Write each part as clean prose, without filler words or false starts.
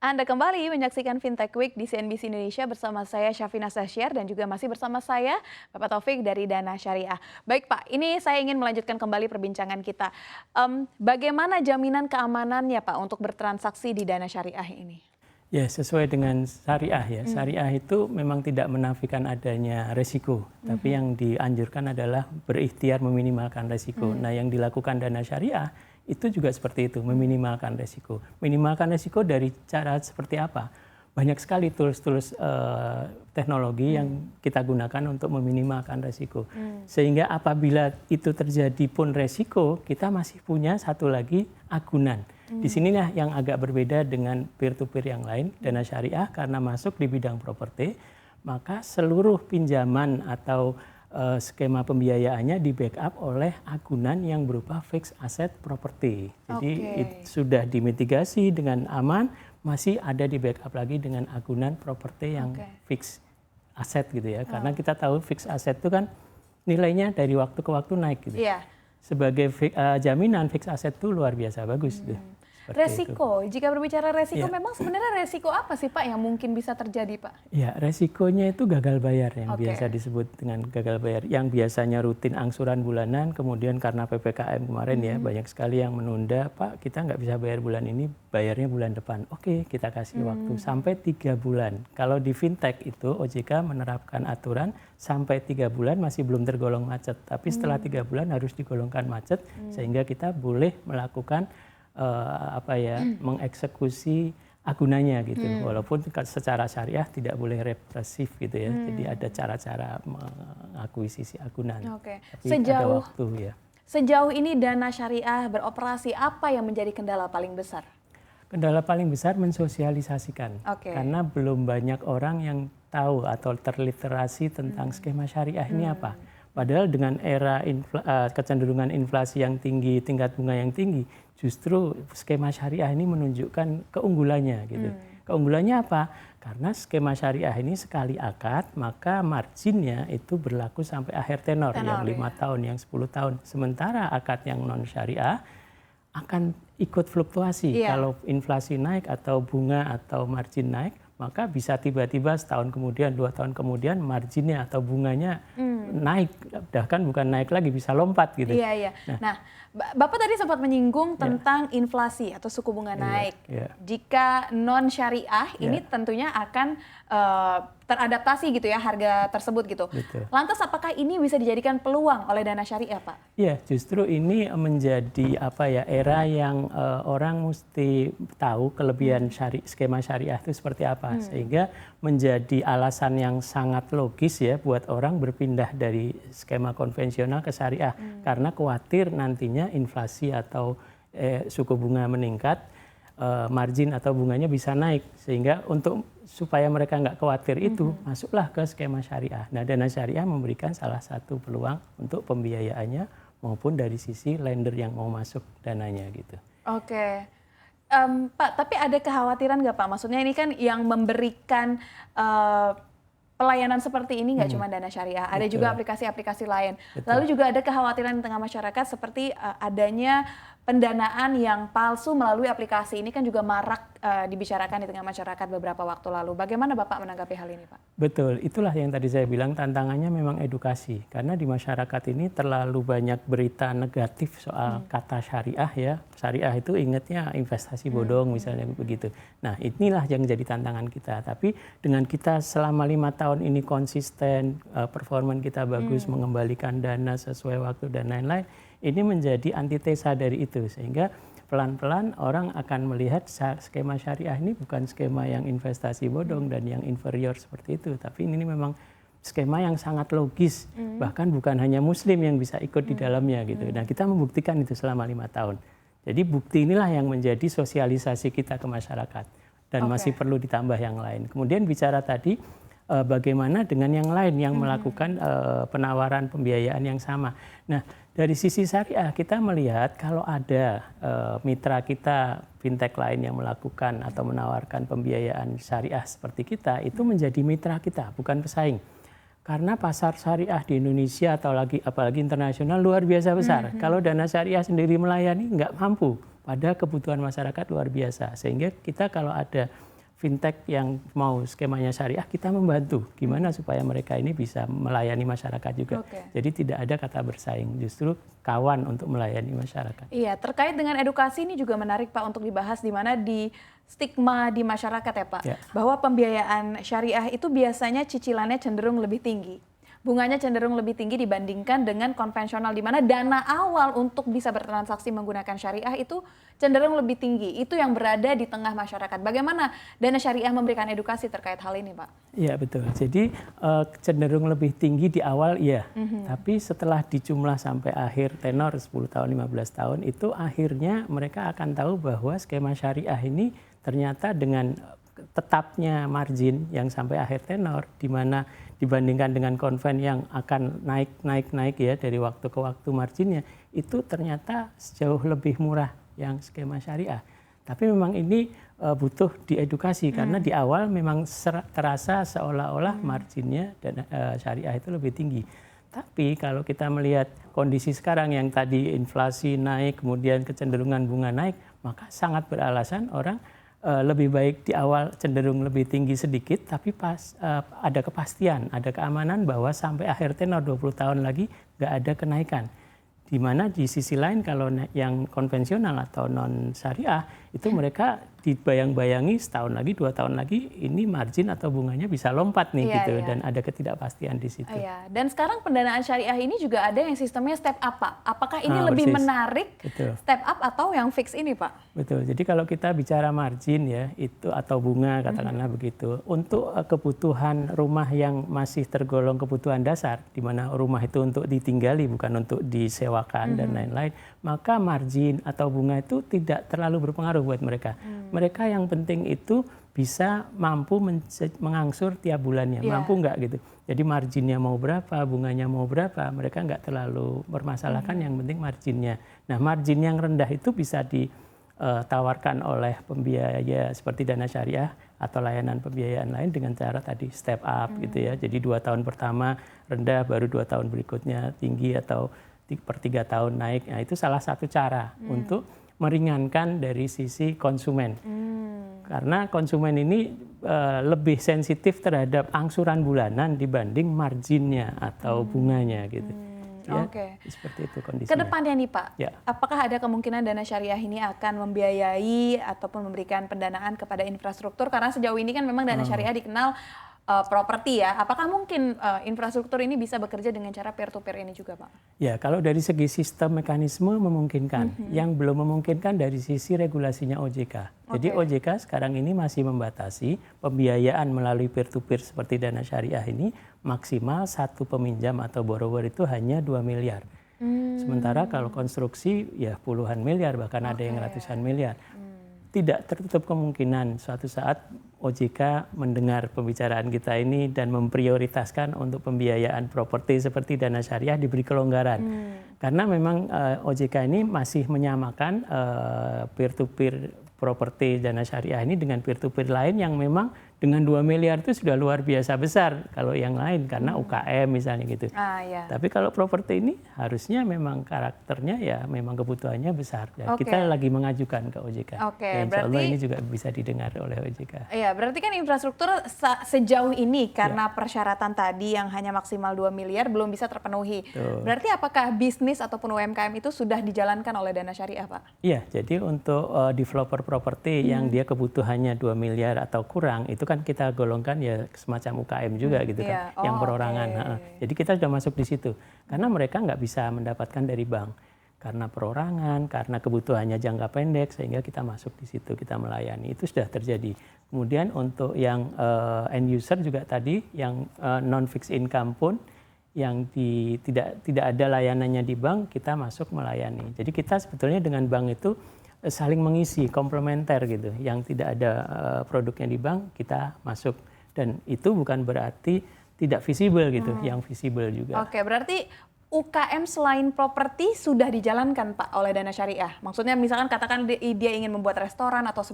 Anda kembali menyaksikan Fintech Week di CNBC Indonesia bersama saya Syafina Sasyar dan juga masih bersama saya Bapak Taufik dari Dana Syariah. Baik Pak, ini saya ingin melanjutkan kembali perbincangan kita. Bagaimana jaminan keamanannya Pak untuk bertransaksi di Dana Syariah ini? Ya, sesuai dengan syariah ya. Syariah itu memang tidak menafikan adanya resiko, tapi yang dianjurkan adalah berikhtiar meminimalkan resiko. Nah, yang dilakukan Dana Syariah itu juga seperti itu, meminimalkan resiko. Minimalkan resiko dari cara seperti apa? Banyak sekali tools-tools teknologi yang kita gunakan untuk meminimalkan resiko. Sehingga apabila itu terjadi pun resiko, kita masih punya satu lagi agunan. Di sinilah yang agak berbeda dengan peer-to-peer yang lain. Dana Syariah karena masuk di bidang properti, maka seluruh pinjaman atau skema pembiayaannya di backup oleh agunan yang berupa fixed asset property. Jadi sudah dimitigasi dengan aman, masih ada di backup lagi dengan agunan properti yang fixed asset gitu ya. Karena kita tahu fixed asset itu kan nilainya dari waktu ke waktu naik gitu. Sebagai jaminan fixed asset itu luar biasa bagus. Resiko, jika berbicara resiko, memang sebenarnya resiko apa sih Pak yang mungkin bisa terjadi Pak? Ya, resikonya itu gagal bayar yang biasa disebut dengan gagal bayar. Yang biasanya rutin angsuran bulanan, kemudian karena PPKM kemarin ya banyak sekali yang menunda, Pak kita nggak bisa bayar bulan ini, bayarnya bulan depan. Oke, kita kasih waktu sampai 3 bulan. Kalau di fintech itu OJK menerapkan aturan sampai 3 bulan masih belum tergolong macet. Tapi setelah 3 bulan harus digolongkan macet sehingga kita boleh melakukan mengeksekusi agunannya gitu, walaupun secara syariah tidak boleh represif gitu ya, jadi ada cara-cara mengakuisisi agunan. Tapi ada waktu ya. Sejauh ini Dana Syariah beroperasi, apa yang menjadi kendala paling besar? Kendala paling besar mensosialisasikan, karena belum banyak orang yang tahu atau terliterasi tentang skema syariah ini apa. Padahal dengan era kecenderungan inflasi yang tinggi, tingkat bunga yang tinggi, justru skema syariah ini menunjukkan keunggulannya gitu. Keunggulannya apa? Karena skema syariah ini sekali akad, maka marginnya itu berlaku sampai akhir tenor yang 5 tahun, yang 10 tahun. Sementara akad yang non syariah akan ikut fluktuasi. Kalau inflasi naik atau bunga atau margin naik, maka bisa tiba-tiba setahun kemudian, 2 tahun kemudian marginnya atau bunganya naik, bahkan bukan naik lagi, bisa lompat gitu. Nah, Bapak tadi sempat menyinggung tentang inflasi atau suku bunga naik. Jika non syariah ini tentunya akan teradaptasi gitu ya harga tersebut gitu. Lantas apakah ini bisa dijadikan peluang oleh Dana Syariah Pak? Ya, justru ini menjadi era yang orang mesti tahu kelebihan skema syariah itu seperti apa, sehingga menjadi alasan yang sangat logis ya buat orang berpindah dari skema konvensional ke syariah, karena khawatir nantinya inflasi atau suku bunga meningkat, margin atau bunganya bisa naik, sehingga supaya mereka nggak khawatir itu masuklah ke skema syariah. Nah, Dana Syariah memberikan salah satu peluang untuk pembiayaannya maupun dari sisi lender yang mau masuk dananya gitu. Pak, tapi ada kekhawatiran nggak Pak? Maksudnya ini kan yang memberikan pelayanan seperti ini nggak cuma Dana Syariah, ada juga aplikasi-aplikasi lain. Lalu juga ada kekhawatiran di tengah masyarakat seperti adanya pendanaan yang palsu melalui aplikasi. Ini kan juga marak dibicarakan di tengah masyarakat beberapa waktu lalu. Bagaimana Bapak menanggapi hal ini Pak? Betul, itulah yang tadi saya bilang, tantangannya memang edukasi. Karena di masyarakat ini terlalu banyak berita negatif soal kata syariah ya. Syariah itu ingatnya investasi bodong misalnya begitu. Nah, inilah yang jadi tantangan kita. Tapi dengan kita selama 5 tahun ini konsisten, performa kita bagus, mengembalikan dana sesuai waktu dan lain-lain, ini menjadi antitesa dari itu, sehingga pelan-pelan orang akan melihat skema syariah ini bukan skema yang investasi bodong dan yang inferior seperti itu, tapi ini memang skema yang sangat logis, bahkan bukan hanya muslim yang bisa ikut di dalamnya gitu. Nah, kita membuktikan itu selama 5 tahun. Jadi bukti inilah yang menjadi sosialisasi kita ke masyarakat dan masih perlu ditambah yang lain. Kemudian bicara tadi bagaimana dengan yang lain yang melakukan penawaran pembiayaan yang sama. Nah, dari sisi syariah kita melihat kalau ada mitra kita fintech lain yang melakukan atau menawarkan pembiayaan syariah seperti kita, itu menjadi mitra kita, bukan pesaing. Karena pasar syariah di Indonesia atau apalagi internasional luar biasa besar. Kalau Dana Syariah sendiri melayani nggak mampu pada kebutuhan masyarakat luar biasa. Sehingga kita kalau ada fintech yang mau skemanya syariah, kita membantu gimana supaya mereka ini bisa melayani masyarakat juga. Jadi tidak ada kata bersaing, justru kawan untuk melayani masyarakat. Iya, terkait dengan edukasi ini juga menarik Pak untuk dibahas, di mana di stigma di masyarakat ya Pak, bahwa pembiayaan syariah itu biasanya cicilannya cenderung lebih tinggi. Bunganya cenderung lebih tinggi dibandingkan dengan konvensional, di mana dana awal untuk bisa bertransaksi menggunakan syariah itu cenderung lebih tinggi. Itu yang berada di tengah masyarakat. Bagaimana dana syariah memberikan edukasi terkait hal ini, Pak? Iya, betul. Jadi cenderung lebih tinggi di awal, iya. Tapi setelah dijumlah sampai akhir tenor 10 tahun, 15 tahun, itu akhirnya mereka akan tahu bahwa skema syariah ini ternyata dengan tetapnya margin yang sampai akhir tenor, di mana dibandingkan dengan konven yang akan naik ya dari waktu ke waktu marginnya, itu ternyata jauh lebih murah yang skema syariah. Tapi memang ini butuh diedukasi karena di awal memang terasa seolah-olah marginnya dan syariah itu lebih tinggi. Tapi kalau kita melihat kondisi sekarang yang tadi inflasi naik, kemudian kecenderungan bunga naik, maka sangat beralasan orang lebih baik di awal cenderung lebih tinggi sedikit, tapi ada kepastian, ada keamanan bahwa sampai akhir tenor 20 tahun lagi nggak ada kenaikan. Di mana di sisi lain kalau yang konvensional atau non syariah itu mereka dibayang-bayangi setahun lagi, 2 tahun lagi ini margin atau bunganya bisa lompat nih gitu. Dan ada ketidakpastian di situ. Dan sekarang pendanaan syariah ini juga ada yang sistemnya step up, Pak. Apakah ini lebih menarik step up atau yang fix ini, Pak? Betul. Jadi kalau kita bicara margin ya itu atau bunga katakanlah begitu, untuk kebutuhan rumah yang masih tergolong kebutuhan dasar, di mana rumah itu untuk ditinggali bukan untuk disewakan dan lain-lain, maka margin atau bunga itu tidak terlalu berpengaruh buat mereka. Mereka yang penting itu bisa mampu mengangsur tiap bulannya, mampu nggak gitu. Jadi marginnya mau berapa, bunganya mau berapa, mereka nggak terlalu bermasalahkan, yang penting marginnya. Nah margin yang rendah itu bisa ditawarkan oleh pembiaya seperti dana syariah atau layanan pembiayaan lain dengan cara tadi step up gitu ya. Jadi 2 tahun pertama rendah, baru 2 tahun berikutnya tinggi atau per 3 tahun naik. Nah itu salah satu cara untuk meringankan dari sisi konsumen. Karena konsumen ini lebih sensitif terhadap angsuran bulanan dibanding marginnya atau bunganya gitu. Ya, seperti itu kondisinya. Kedepannya nih Pak, apakah ada kemungkinan dana syariah ini akan membiayai ataupun memberikan pendanaan kepada infrastruktur? Karena sejauh ini kan memang dana syariah dikenal properti ya. Apakah mungkin infrastruktur ini bisa bekerja dengan cara peer-to-peer ini juga, Pak? Ya, kalau dari segi sistem mekanisme memungkinkan. Yang belum memungkinkan dari sisi regulasinya OJK. Jadi OJK sekarang ini masih membatasi pembiayaan melalui peer-to-peer seperti dana syariah ini maksimal satu peminjam atau borrower itu hanya 2 miliar. Sementara kalau konstruksi ya puluhan miliar, bahkan ada yang ratusan miliar. Tidak tertutup kemungkinan suatu saat OJK mendengar pembicaraan kita ini dan memprioritaskan untuk pembiayaan properti seperti dana syariah diberi kelonggaran. Karena memang OJK ini masih menyamakan peer-to-peer properti dana syariah ini dengan peer-to-peer lain yang memang dengan 2 miliar itu sudah luar biasa besar kalau yang lain karena UKM misalnya gitu. Tapi kalau properti ini harusnya memang karakternya ya memang kebutuhannya besar. Dan kita lagi mengajukan ke OJK. Dan insya Allah ini juga bisa didengar oleh OJK. Iya, berarti kan infrastruktur sejauh ini karena persyaratan tadi yang hanya maksimal 2 miliar belum bisa terpenuhi. Berarti apakah bisnis ataupun UMKM itu sudah dijalankan oleh dana syariah, Pak? Iya, jadi untuk developer properti yang dia kebutuhannya 2 miliar atau kurang itu kan kita golongkan ya semacam UKM juga gitu kan, yang perorangan. Jadi kita sudah masuk di situ karena mereka nggak bisa mendapatkan dari bank karena perorangan, karena kebutuhannya jangka pendek, sehingga kita masuk di situ, kita melayani. Itu sudah terjadi. Kemudian untuk yang end user juga tadi, yang non fixed income pun yang tidak ada layanannya di bank, kita masuk melayani. Jadi kita sebetulnya dengan bank itu saling mengisi, komplementer gitu. Yang tidak ada produknya di bank, kita masuk. Dan itu bukan berarti tidak visible gitu, yang visible juga. Berarti UKM selain properti sudah dijalankan Pak oleh Dana Syariah? Maksudnya misalkan katakan dia ingin membuat restoran atau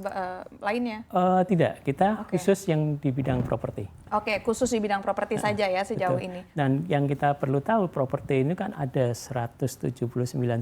lainnya? Tidak, kita khusus yang di bidang properti. Oke, khusus di bidang properti saja ya sejauh Betul. ini. Dan yang kita perlu tahu, properti ini kan ada 179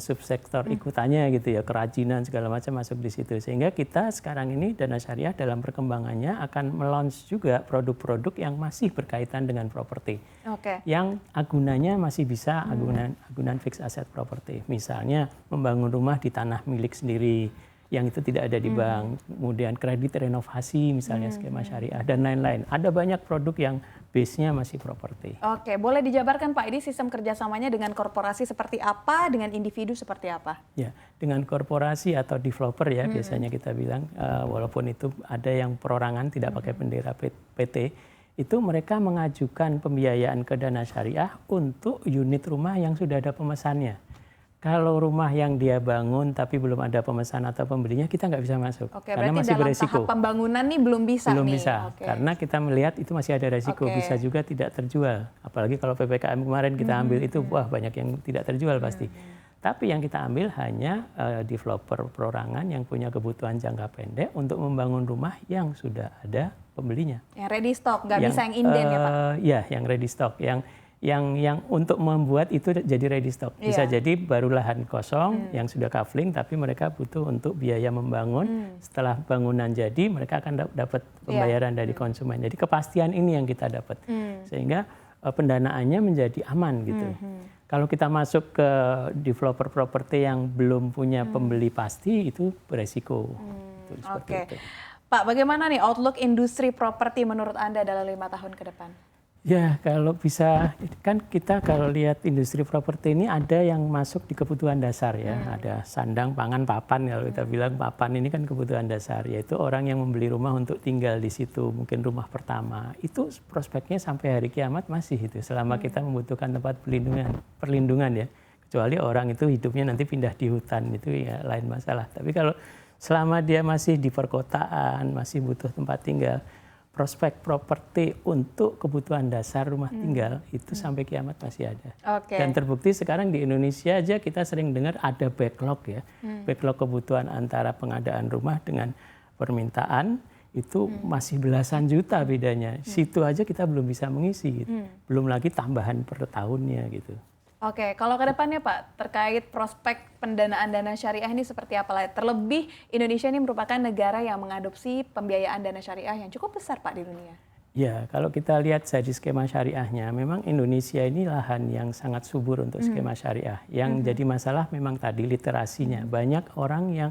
subsektor ikutannya gitu ya, kerajinan segala macam masuk di situ. Sehingga kita sekarang ini Dana Syariah dalam perkembangannya akan melaunch juga produk-produk yang masih berkaitan dengan properti. Oke. Yang agunannya masih bisa agunan fixed asset property. Misalnya membangun rumah di tanah milik sendiri yang itu tidak ada di bank, kemudian kredit renovasi misalnya skema syariah dan lain-lain. Ada banyak produk yang base-nya masih properti. Oke, boleh dijabarkan Pak, ini sistem kerjasamanya dengan korporasi seperti apa, dengan individu seperti apa? Ya, dengan korporasi atau developer ya biasanya kita bilang, walaupun itu ada yang perorangan tidak pakai bendera PT, itu mereka mengajukan pembiayaan ke Dana Syariah untuk unit rumah yang sudah ada pemesannya. Kalau rumah yang dia bangun tapi belum ada pemesan atau pembelinya, kita nggak bisa masuk. Oke, karena berarti masih dalam beresiko. tahap pembangunan nih belum bisa Belum nih. bisa, Oke. karena kita melihat itu masih ada resiko, bisa juga tidak terjual. Apalagi kalau PPKM kemarin kita ambil itu, wah banyak yang tidak terjual pasti. Tapi yang kita ambil hanya developer perorangan yang punya kebutuhan jangka pendek untuk membangun rumah yang sudah ada pembelinya. Yang ready stock, nggak bisa yang inden ya Pak? Ya, yang ready stock, yang untuk membuat itu jadi ready stock. Bisa jadi baru lahan kosong yang sudah kafling, tapi mereka butuh untuk biaya membangun. Setelah bangunan jadi, mereka akan dapat pembayaran dari konsumen. Jadi kepastian ini yang kita dapat, sehingga pendanaannya menjadi aman gitu. Kalau kita masuk ke developer properti yang belum punya pembeli pasti, itu beresiko. Oke. Pak, bagaimana nih outlook industri properti menurut Anda dalam 5 tahun ke depan? Ya, kalau bisa, kan kita kalau lihat industri properti ini ada yang masuk di kebutuhan dasar ya. Ada sandang, pangan, papan, kalau kita bilang papan ini kan kebutuhan dasar. Yaitu orang yang membeli rumah untuk tinggal di situ, mungkin rumah pertama. Itu prospeknya sampai hari kiamat masih itu, selama kita membutuhkan tempat perlindungan ya. Kecuali orang itu hidupnya nanti pindah di hutan, itu ya lain masalah. Tapi kalau selama dia masih di perkotaan, masih butuh tempat tinggal, prospek properti untuk kebutuhan dasar rumah tinggal itu sampai kiamat masih ada. Dan terbukti sekarang di Indonesia aja kita sering dengar ada backlog ya. Backlog kebutuhan antara pengadaan rumah dengan permintaan itu masih belasan juta bedanya. Situ aja kita belum bisa mengisi gitu. Belum lagi tambahan per tahunnya gitu. Oke, kalau ke depannya Pak, terkait prospek pendanaan dana syariah ini seperti apa? Terlebih Indonesia ini merupakan negara yang mengadopsi pembiayaan dana syariah yang cukup besar Pak di dunia. Ya, kalau kita lihat dari skema syariahnya, memang Indonesia ini lahan yang sangat subur untuk skema syariah. Yang jadi masalah memang tadi literasinya. Banyak orang yang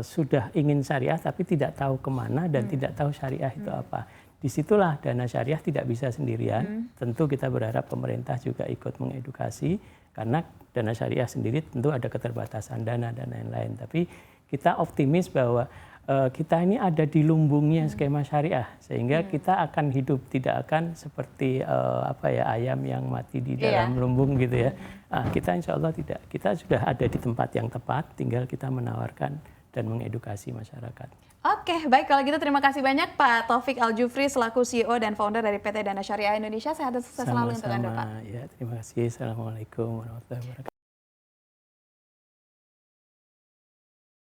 sudah ingin syariah tapi tidak tahu kemana dan tidak tahu syariah itu apa. Disitulah dana syariah tidak bisa sendirian. Tentu kita berharap pemerintah juga ikut mengedukasi karena dana syariah sendiri tentu ada keterbatasan dana dan lain-lain. Tapi kita optimis bahwa kita ini ada di lumbungnya skema syariah sehingga kita akan hidup, tidak akan seperti ayam yang mati di dalam lumbung gitu ya. Kita insya Allah tidak. Kita sudah ada di tempat yang tepat, tinggal kita menawarkan dan mengedukasi masyarakat. Oke, baik kalau gitu terima kasih banyak Pak Taufik Al-Jufri selaku CEO dan founder dari PT Dana Syariah Indonesia. Sehat dan sukses selalu untuk Anda Pak. Ya, terima kasih. Assalamualaikum warahmatullahi wabarakatuh.